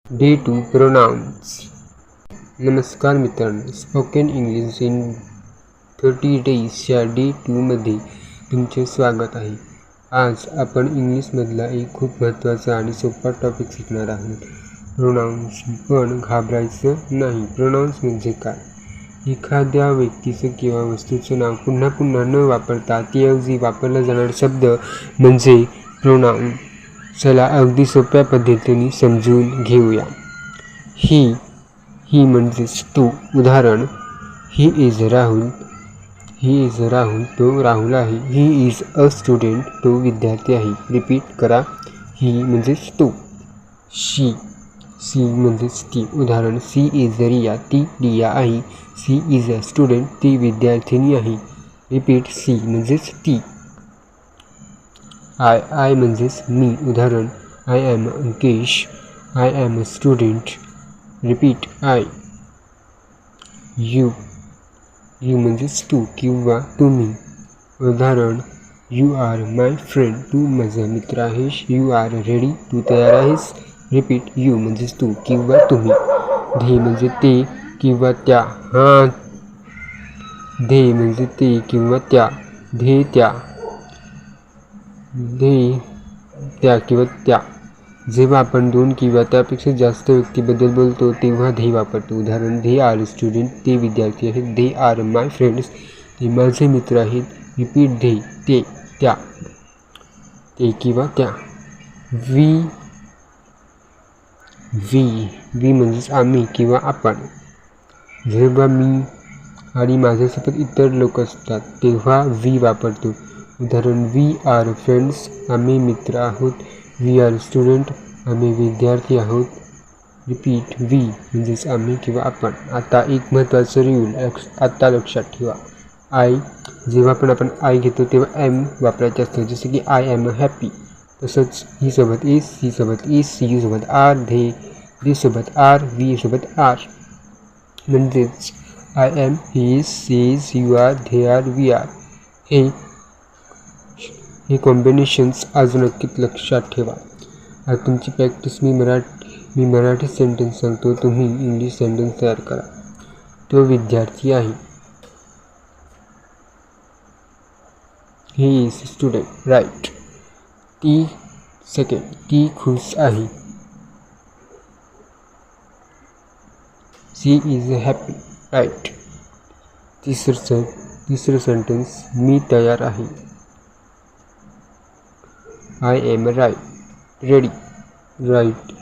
Day 2 Pronouns. नमस्कार मित्रांनो, spoken English in 30 days या डे 2 मध्ये तुमचे स्वागत आहे. आज आपण इंग्लिशमधला एक खूप महत्त्वाचा आणि सोपा टॉपिक शिकणार आहोत, प्रोनाउन्स. पण घाबरायचं नाही. प्रोनाउन्स म्हणजे काय? एखाद्या व्यक्तीचं किंवा वस्तूचं नाव पुन्हा पुन्हा न वापरता त्याऐवजी वापरला जाणारा शब्द म्हणजे प्रोनाउन. चला अगदी सोप्या पद्धतीने समजून घेऊया. ही म्हणजेच तो. उदाहरण, ही इज राहुल. तो राहुल आहे. He is a student. तो विद्यार्थी आहे. रिपीट करा. ही म्हणजेच तो. शी म्हणजेच ती. उदाहरण, शी इज रिया. ती रिया आहे. शी इज अ स्टुडंट. ती विद्यार्थिनी आहे. रिपीट, शी म्हणजेच ती. आय म्हणजेच मी. उदाहरण, I am Ankesh. I am a student. Repeat, I. You म्हणजेच तू किंवा तुम्ही. उदाहरण, यू आर माय फ्रेंड. तू माझा मित्र आहेस. You R ready. तू तयार आहेस. रिपीट, यू म्हणजेच तू किंवा तुम्ही. धे म्हणजे ते किंवा त्या. धे म्हणजे ते किंवा त्या. धे त्या किंवा त्या. जेव्हा आपण दोन किंवा त्यापेक्षा जास्त व्यक्तीबद्दल बोलतो तेव्हा धे वापरतो. उदाहरण, धे आर स्टुडंट. ते विद्यार्थी आहेत. धे आर माय फ्रेंड्स. ते माझे मित्र आहेत. रिपीट, धे, ते, त्या. ते किंवा त्या. वी म्हणजेच आम्ही किंवा आपण. जेव्हा मी आणि माझ्यासोबत इतर लोक असतात तेव्हा वी वापरतो. उदाहरण, वी आर फ्रेंड्स. आम्ही मित्र आहोत. We are student. आम्ही विद्यार्थी आहोत. रिपीट, वी म्हणजेच आम्ही किंवा आपण. आता एक महत्त्वाचं रूल आत्ता लक्षात ठेवा. जेव्हा पण आपण आय घेतो तेव्हा एम वापरायचे असतं. जसे की आय एम हॅपी. तसंच ही सोबत इज, सी सोबत इज, सी सोबत आर, धे सोबत आर, वी सोबत आर. म्हणजेच I am, he is, she is, you are, they are, we are. हे कॉम्बिनेशन्स अजून नक्कीच लक्षात ठेवा. आता तुमची प्रॅक्टिस. मी मराठी सेंटेन्स सांगतो, तुम्ही इंग्लिश सेंटेन्स तयार करा. तो विद्यार्थी आहे. He is student. राईट. ती खुश आहे. शी इज हॅपी. राईट. तिसरं सेंटेन्स, मी तयार आहे. I am ready. राईट.